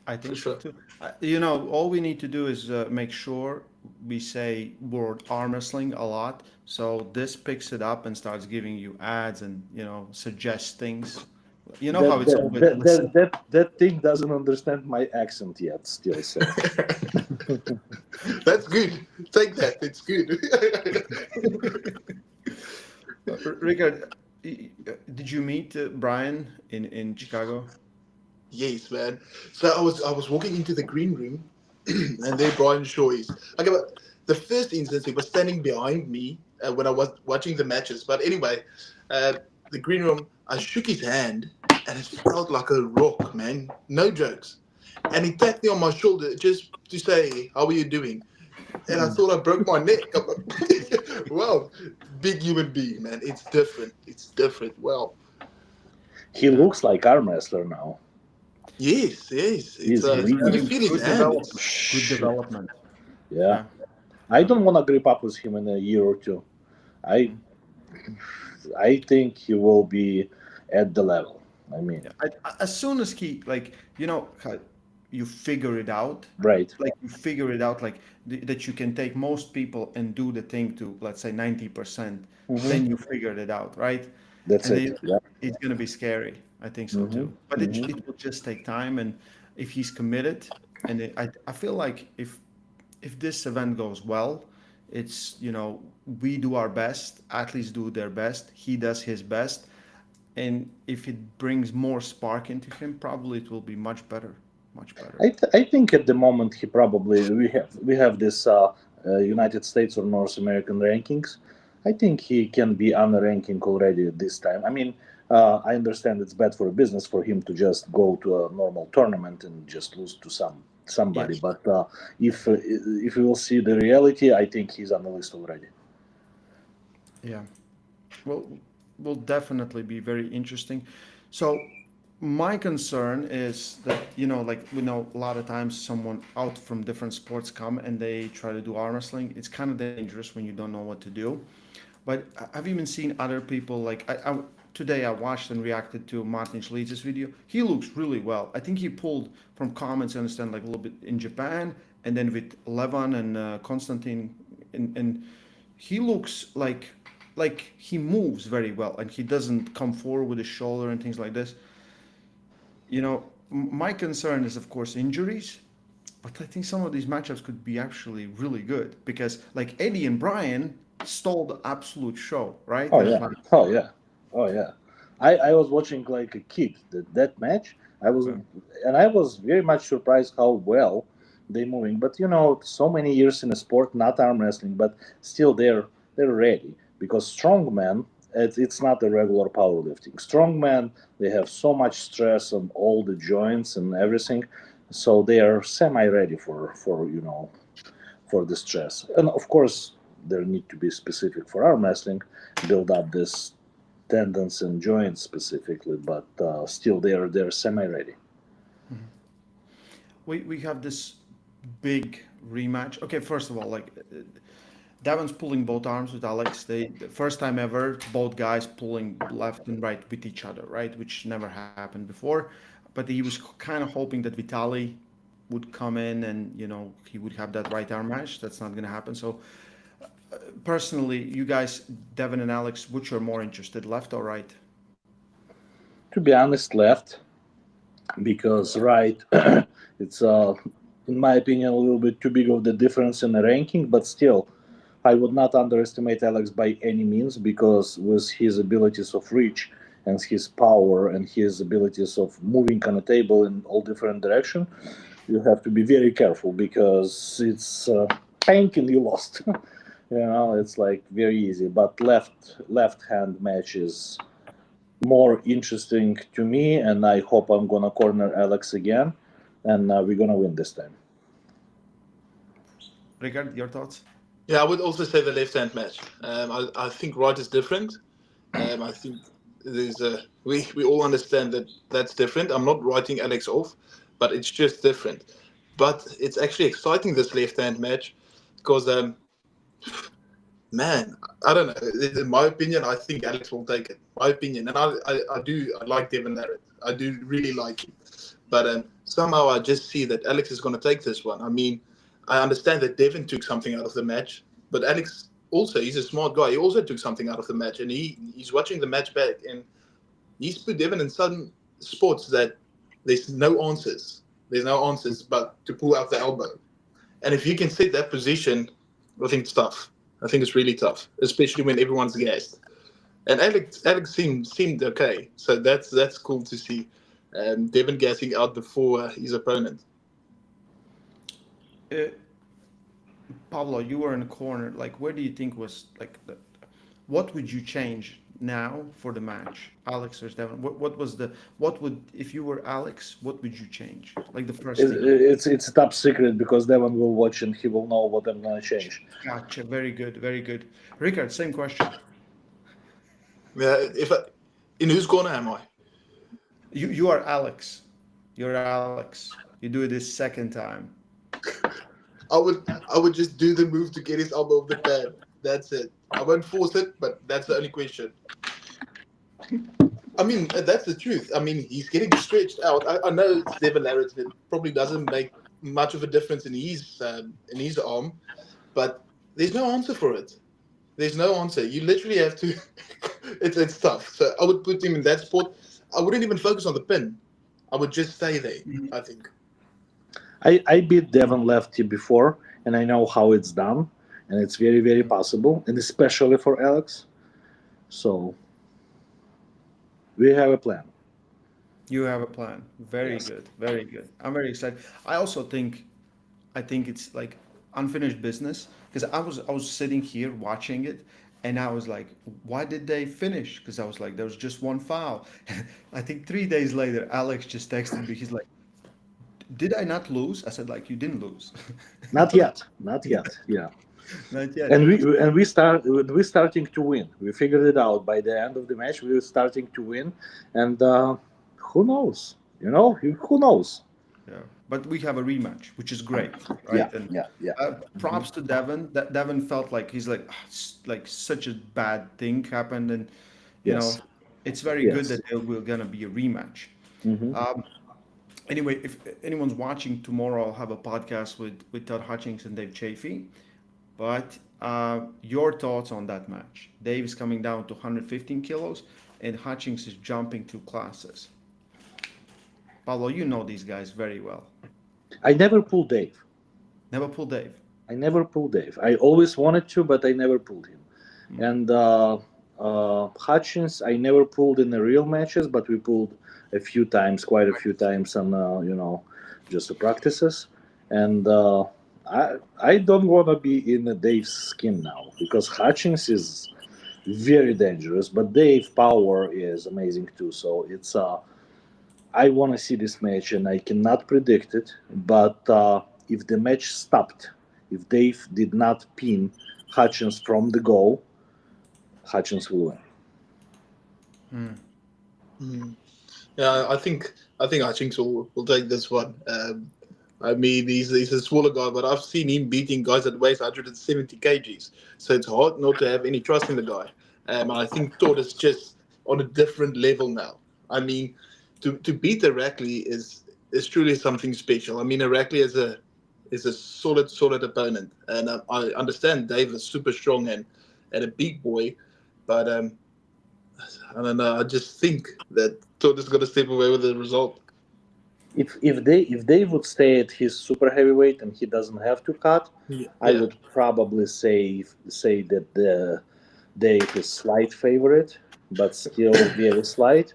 I think For so sure. too. All we need to do is make sure we say word arm wrestling a lot, so this picks it up and starts giving you ads and suggest things. You know how That it's that always that listen. that that, that thing doesn't understand my accent yet. Still, so That's good. Take that. It's good. Riekerd, did you meet Brian in Chicago? Yes, man. So I was walking into the green room, and there Brian Shaw is. Okay, but the first instance, he was standing behind me when I was watching the matches. But anyway, uh, the green room, I shook his hand, and it felt like a rock, man. No jokes. And he tapped me on my shoulder just to say, "How are you doing?" And I thought I broke my neck. I'm like, wow, big human being, man. It's different. It's different. Well, he Yeah. looks like arm wrestler now. yes, yes. It's He's He's when you really having feel his good hand, development. it's Good development. yeah. Yeah. I Yeah. don't want to grip up with him in a year or two. I Mhm. I think he will be at the level. I mean, Yeah. As soon as he how you figure it out, right. like you figure it out, like that you can take most people and do the thing to, let's say, 90%, then Hmm. you figured it out, right? That's And it. then Yeah. it's going to be scary. I think so Hmm. too. But Hmm. it will just take time. And if he's committed, and I feel like if this event goes well, it's, we do our best, athletes do their best, he does his best. And if it brings more spark into him, probably it will be much better, much better. I think at the moment he probably we have this United States or North American rankings. I think he can be on a ranking already at this time. I mean, I understand it's bad for a business for him to just go to a normal tournament and just lose to somebody. Yes. But if we will see the reality, I think he's on the list already. Yeah. Well, will definitely be very interesting. So my concern is that, like we know a lot of times someone out from different sports come and they try to do arm wrestling. It's kind of dangerous when you don't know what to do. But have you even seen other people like today I watched and reacted to Martin Schlitz's video. He looks really well. I think he pulled from comments, I understand, like a little bit in Japan, and then with Levan and Konstantin, and he looks like he moves very well, and he doesn't come forward with his shoulder and things like this. My concern is of course injuries, but I think some of these matchups could be actually really good because like Eddie and Brian stole the absolute show, right? Oh And yeah. like, Oh yeah. Oh yeah. I was watching like a kid that match. uh, I was very much surprised how well they moving. But so many years in a sport, not arm wrestling, but still they're ready because strongman. It's not a regular powerlifting. Strongman, they have so much stress on all the joints and everything, so they are semi ready for the stress. And of course, there need to be specific for arm wrestling, build up this tendons and joints specifically, but still they're semi ready. we have this big rematch. Okay, first of all, like Davin's pulling both arms with Alex. The first time ever, both guys pulling left and right with each other, right? Which never happened before. But he was kind of hoping that Vitali would come in and he would have that right arm match. That's not going to happen. So personally, you guys, Devin and Alex, which are more interested, left or right? To be honest, left, because right, it's in my opinion a little bit too big of the difference in the ranking, but still. I would not underestimate Alex by any means because with his abilities of reach and his power and his abilities of moving on a table in all different directions, you have to be very careful because spank and you lost. It's like very easy. But left hand match is more interesting to me, and I hope I'm gonna corner Alex again, and we're gonna win this time. Riekerd, your thoughts? Yeah, I would also say the left-hand match. I think right is different. I think there's we all understand that that's different. I'm not writing Alex off, but it's just different. But it's actually exciting, this left-hand match, because man, I don't know. In my opinion, I think Alex will take it. My opinion, and I like Devin Larratt. I do really like him, but somehow I just see that Alex is going to take this one. I mean, I understand that Devin took something out of the match, but Alex also, he's a smart guy. He also took something out of the match, and he's watching the match back, and he's put Devin in some spots that there's no answers. There's no answers but to pull out the elbow. And if you can set that position, I think it's tough. I think it's really tough, especially when everyone's gassed. And Alex seemed okay, so that's cool to see. Devin gassing out before his opponent. Pavlo, you were in the corner. Like, where do you think was like what would you change now for the match, Alex or Devin? What would, if you were Alex, what would you change? Like the first thing. It's a top secret because Devin will watch and he will know what I'm gonna change. Gotcha. Very good. Very good. Riekerd, same question. Yeah, in whose corner am I? You are Alex. You're Alex. You do it this second time. I would just do the move to get his elbow off the pad. That's it. I won't force it, but that's the only question. I mean, that's the truth. I mean, he's getting stretched out. I know it's Devin Larratt. It probably doesn't make much of a difference in his arm, but there's no answer for it. There's no answer. You literally have to. It's tough. So I would put him in that spot. I wouldn't even focus on the pin. I would just stay there. I think. I beat Devin Lefty before, and I know how it's done, and it's very, very possible, and especially for Alex. So we have a plan. You have a plan. Very Yes. good. Very good. I'm very excited. I think it's like unfinished business because I was sitting here watching it and I was like, why did they finish? Because I was like, there was just one foul. I think 3 days later, Alex just texted me. He's like, did I not lose? I said, like, you didn't lose. Not yet. Not yet. Yeah. Not yet. And we're starting to win. We figured it out by the end of the match. We were starting to win, and who knows? Who knows? Yeah. But we have a rematch, which is great, right? Yeah. Props to Devin. That Devin felt like he's like, like such a bad thing happened, and you Yes. know, it's very good that there will gonna be a rematch. Anyway, if anyone's watching tomorrow, I'll have a podcast with Todd Hutchings and Dave Chafee. But your thoughts on that match? Dave is coming down to 115 kilos, and Hutchings is jumping 2 classes. Pavlo, you know these guys very well. I never pulled Dave. Never pull Dave. I always wanted to, but I never pulled him. And Hutchins, I never pulled in the real matches, but we pulled a few times, quite a few times on, just the practices. And I don't want to be in Dave's skin now because Hutchins is very dangerous, but Dave power is amazing too. So it's I want to see this match, and I cannot predict it. But if the match stopped, if Dave did not pin Hutchins from the goal, Hutchins will win. Yeah, I think Hutchings will take this one. I mean, he's a smaller guy, but I've seen him beating guys that weighs 170 kgs. So it's hard not to have any trust in the guy. I think Todd is just on a different level now. I mean, to beat Irakli is truly something special. I mean, Irakli is a solid opponent, and I understand Dave is super strong and a big boy, but I don't know. I just think that Todd is going to step away with the result. If Dave would stay at his super heavyweight and he doesn't have to cut, I would probably say that Dave is slight favorite, but still very slight.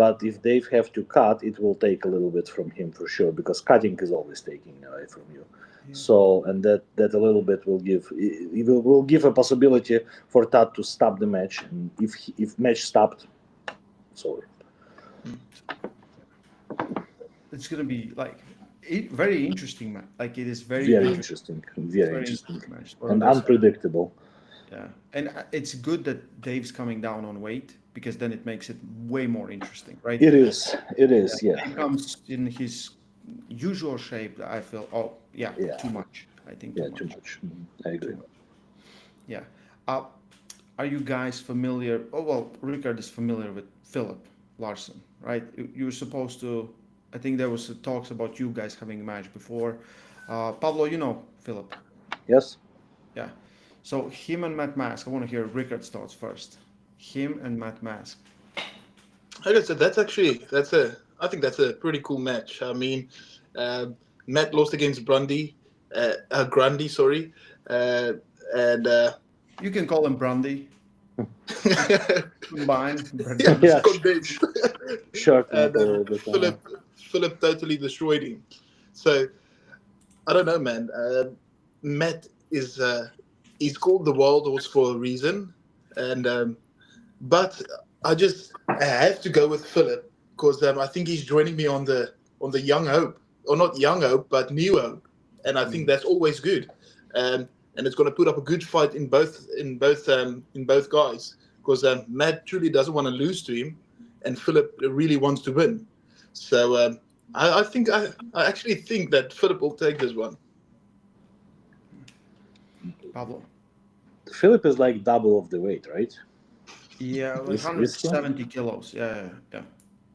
But if Dave have to cut, it will take a little bit from him for sure, because cutting is always taking away from you. So, and that a little bit will give a possibility for Tad to stop the match. And if match stopped, it's over. It's gonna be like very interesting match. Like it is very interesting, very interesting, match. And unpredictable. Yeah, and it's good that Dave's coming down on weight, because then it makes it way more interesting, right? It is. Yeah. He comes in his usual shape. I feel. Oh, yeah. Too much. I think. Too much. I agree. Yeah. Are you guys familiar? Oh well, Riekerd is familiar with Philip Larson, right? You were supposed to. I think there was talks about you guys having a match before. Pavlo, you know Philip. Yes. Yeah. So him and Matt Mask. I want to hear Riekerd's thoughts first. Him and Matt Mask. Like I said, I think that's a pretty cool match. I mean, Matt lost against Grundy, sorry, and you can call him Brandy. Combined. Yeah. Condensed. Sure. And Philip totally destroyed him. So I don't know, man. Matt is he's called the Wild Horse for a reason, and but I have to go with Philip, because I think he's joining me on the Young Hope, or not Young Hope, but New Hope, and I think that's always good, and it's going to put up a good fight in both guys, because Matt truly doesn't want to lose to him, and Philip really wants to win. So I actually think that Philip will take this one. Pablo. Philip is like double of the weight, right? Yeah, like 170 kilos. Yeah.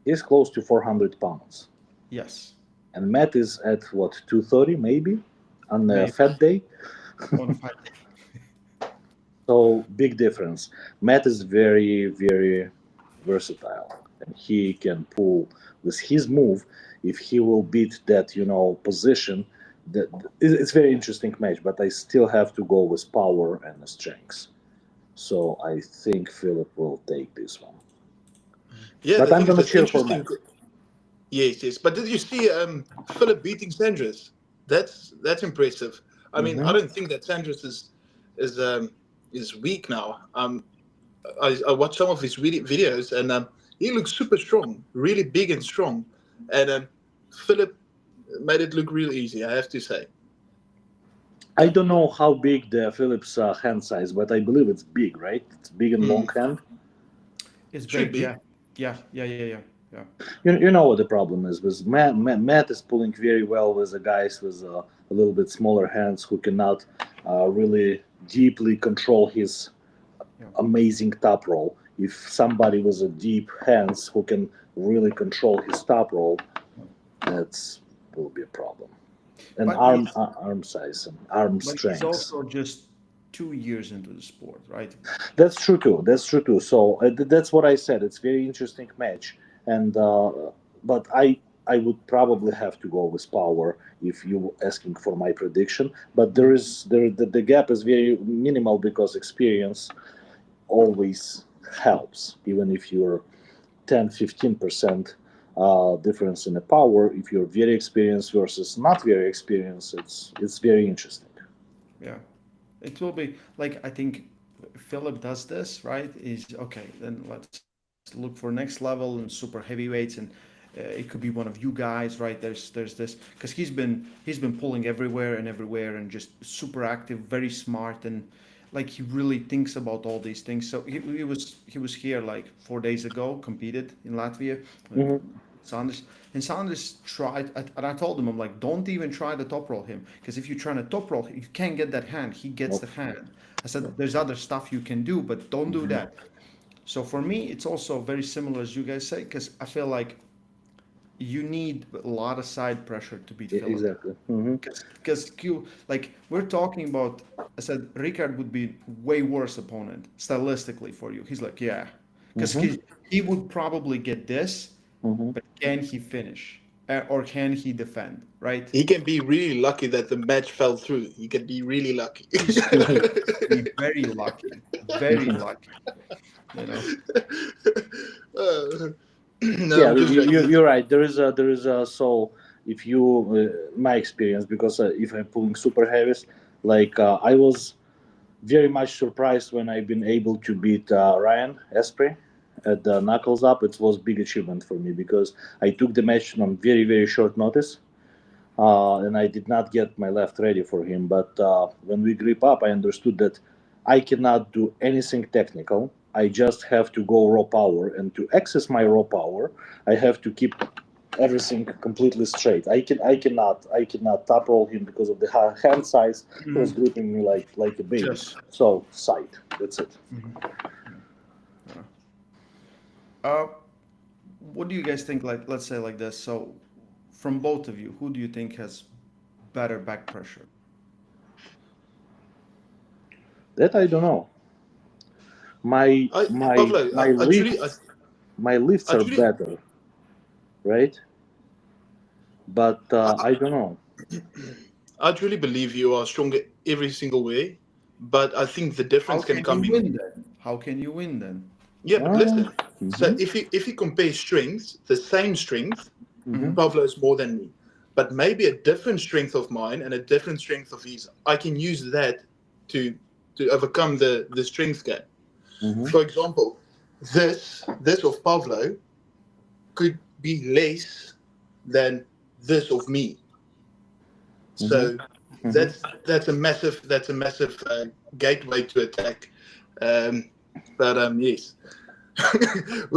He's close to 400 pounds. Yes. And Matt is at what, 230 maybe on a fat day. On a fat day. So big difference. Matt is very, very versatile, and he can pull with his move. If he will beat that, position, that it's very interesting match. But I still have to go with power and strength. So I think Philip will take this one. Yeah, but I'm going to cheer for Matt. Yes. But did you see Philip beating Sanders? That's impressive. I mean, I don't think that Sanders is weak now. I watched some of his videos, and he looks super strong, really big and strong. And Philip made it look really easy, I have to say. I don't know how big the Philip's hand size, but I believe it's big, right? It's big and long hand. It's big, yeah. You know what the problem is with Matt is pulling very well with the guys with a little bit smaller hands who cannot really deeply control his amazing top roll. If somebody with a deep hands who can really control his top roll, that will be a problem. And arm size and arm strength. He's also just 2 years into the sport, right? That's true too. So that's what I said. It's very interesting match, and but I would probably have to go with power if you asking for my prediction. But the gap is very minimal, because experience always helps, even if you're 10-15% difference in the power. If you're very experienced versus not very experienced, it's very interesting. Yeah, it will be like, I think Philip does this, right? Is okay, then let's look for next level and super heavyweights, and it could be one of you guys, right? There's this, because he's been pulling everywhere and just super active, very smart, and like he really thinks about all these things. So he was here like 4 days ago, competed in Latvia. Sanders tried, and I told him, I'm like, don't even try to top roll him, because if you're trying to top roll, you can't get that hand. He gets the hand. I said, there's other stuff you can do, but don't do that. So for me, it's also very similar as you guys say, because I feel like you need a lot of side pressure to beat Philip. Exactly. Because like we're talking about, I said Riekerd would be way worse opponent stylistically for you. He's like, yeah, because he would probably get this, but can he finish or can he defend? Right? He can be really lucky that the match fell through. He can be really lucky. Be very lucky, very lucky. No, Yeah, I'm just joking. you're right. There is a so if you my experience, because if I'm pulling super heavies, like I was very much surprised when I've been able to beat Ryan Esprit at the Knuckles Up. It was big achievement for me because I took the match on very very short notice, and I did not get my left ready for him. But when we grip up, I understood that I cannot do anything technical. I just have to go raw power, and to access my raw power, I have to keep everything completely straight. I cannot top roll him because of the hand size. He was gripping me like a baby. Just. So side. That's it. Yeah. Uh, what do you guys think? Like, let's say like this. So, from both of you, who do you think has better back pressure? That I don't know. My my Pavlo, my lifts I are truly, better, right? But I, I don't know. I truly believe you are stronger every single way, but I think the How difference can can you come in. win then? How can you win then? Yeah, but Uh, listen. So mhm, if you compare strengths, the same strength, mhm, Pavlo is more than me, but maybe a different strength of mine and a different strength of his. I can use that to overcome the strength gap. mhm, For example, this of Pavlo could be less than this of me. mhm, So mhm. that's a massive gateway to attack. Um, but yes,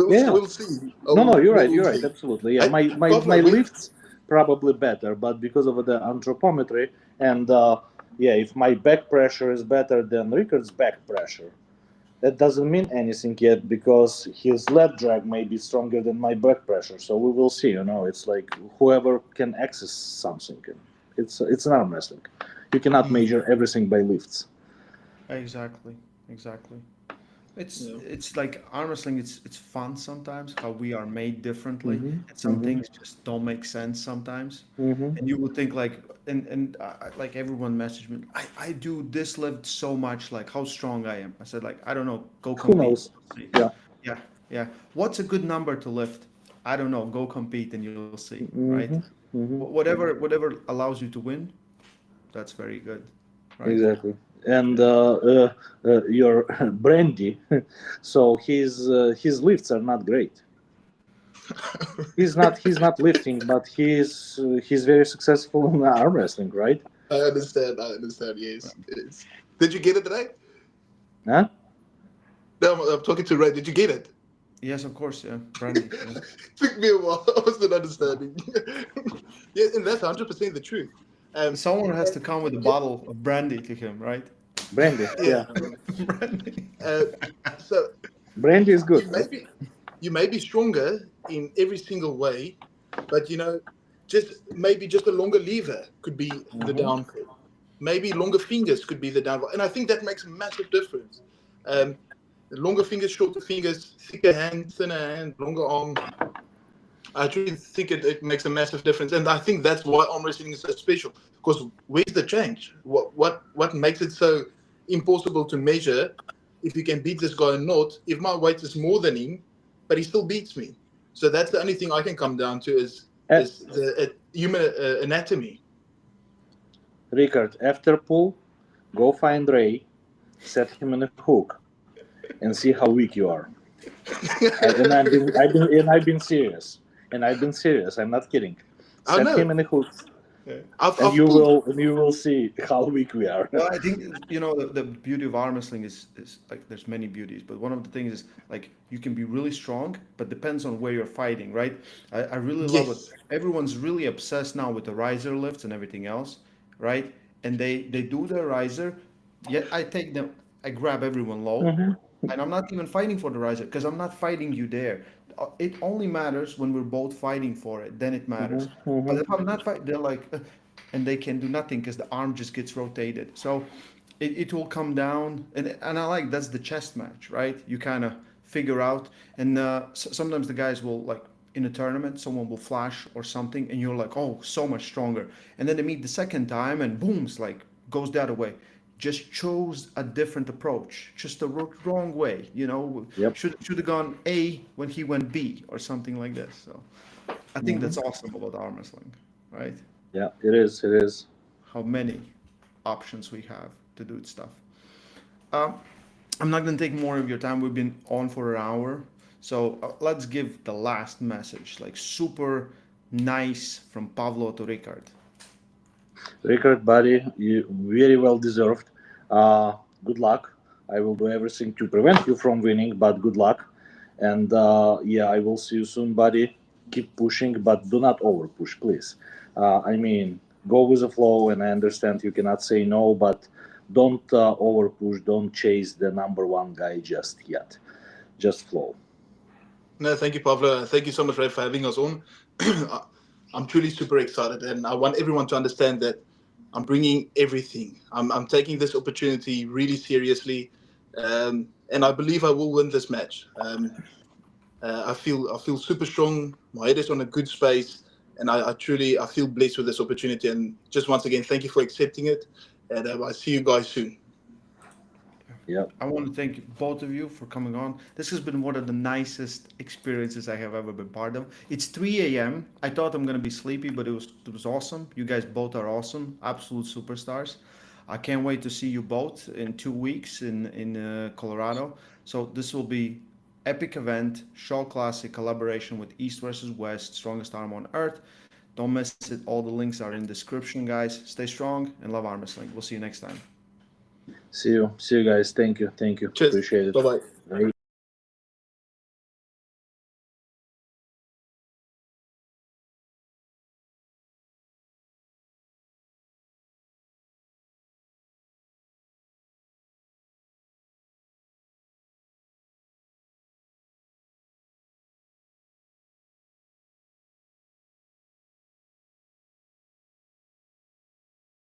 Yeah. we'll see. No, you're right. We'll You're right. see. Absolutely. Yeah. Hey, My Pavlo, lifts probably better, but because of the anthropometry and yeah, if my back pressure is better than Riekerd's back pressure, that doesn't mean anything yet because his leg drag may be stronger than my back pressure. So we will see. It's like whoever can access something. It's an arm wrestling. You cannot measure everything by lifts. Exactly. Exactly. It's yeah. it's like arm wrestling. It's fun sometimes how we are made differently, Mm-hmm. and some Mm-hmm. things just don't make sense sometimes. Mm-hmm. And you would think like, and like everyone messaged me, I do this lift so much. Like how strong I am. I said like I don't know. Go Who compete. knows? See. Yeah. Yeah, yeah. What's a good number to lift? I don't know. Go compete and you'll see. Right. Mm-hmm. Mm-hmm. Whatever allows you to win, that's very good. Right. Exactly. And Yeah. your Brandy, so his lifts are not great. He's not lifting, but he's very successful in arm wrestling, right? I understand. I understand. Yes, yes. Did you get it today? Huh? No, I'm talking to Ray. Did you get it? Yes, of course. Yeah. Brandy. Yeah. Took me a while. I wasn't understanding. Yeah, and that's 100% the truth. Um, Someone has and to come with a yeah, bottle of brandy to him, right? Brandy, yeah. yeah. Brandy. Uh, so Brandy is you good. may be you may be stronger in every single way, but just a longer lever could be the Mm-hmm. downfall. Maybe longer fingers could be the downfall, and I think that makes a massive difference. Um, longer fingers, shorter fingers, thicker hand, thinner hand, longer arm. I truly think it makes a massive difference, and I think that's why arm wrestling is so special. Because where's the change? What makes it so impossible to measure if you can beat this guy or not? If my weight is more than him, but he still beats me. So that's the only thing I can come down to Uh, is the human anatomy. Riekerd, after pull, go find Ray, set him in a hook, and see how weak you are. I've been serious, I'm not kidding. I Set him know. in a hook, Yeah. and I've you pulled. will see how weak we are. Well, I think the beauty of arm wrestling is like there's many beauties, but one of the things is like you can be really strong, but depends on where you're fighting, right? I really love it. Yes. Everyone's really obsessed now with the riser lifts and everything else, right? And they do the riser, yet I take them, I grab everyone low, Mhm, and I'm not even fighting for the riser because I'm not fighting you there. It only matters when we're both fighting for it. Then it matters. mhm, But mhm. if I'm not fighting, they're like, and they can do nothing because the arm just gets rotated. So it will come down, and I like that's the chess match, right? You kind of figure out, and sometimes the guys will like in a tournament, someone will flash or something, and you're like, oh, so much stronger. And then they meet the second time, and boom, it's like goes the other way. just chose a different approach, just the wrong way. Yep. Should have gone A when he went B or something like this. So I think that's awesome about arm wrestling, right? Yeah, it is. It is. How many options we have to do stuff. Um, I'm not going to take more of your time. We've been on for an hour. So let's give the last message, like super nice from Pavlo to Riekerd. Riekerd, buddy, you very well deserved. Good luck. I will do everything to prevent you from winning, but good luck. And yeah, I will see you soon, buddy. Keep pushing, but do not over push, please. I mean, go with the flow, and I understand you cannot say no, but don't over push. Don't chase the number one guy just yet. Just flow. No, thank you, Pavlo. Thank you so much, Ray, for having us on. I'm truly super excited, and I want everyone to understand that I'm bringing everything. I'm taking this opportunity really seriously, and I believe I will win this match. I feel super strong. My head is on a good space, and I feel blessed with this opportunity. And just once again, thank you for accepting it, and I'll see you guys soon. Yeah. I want to thank both of you for coming on. This has been one of the nicest experiences I have ever been part of. It's 3 a.m. I thought I'm going to be sleepy, but it was awesome. You guys both are awesome, absolute superstars. I can't wait to see you both in 2 weeks in Colorado. So this will be epic event, show classic collaboration with East versus West, strongest arm on earth. Don't miss it. All the links are in the description, guys. Stay strong and love arm wrestling. We'll see you next time. See you. See you guys. Thank you. Thank you. Cheers. Appreciate it. Bye bye.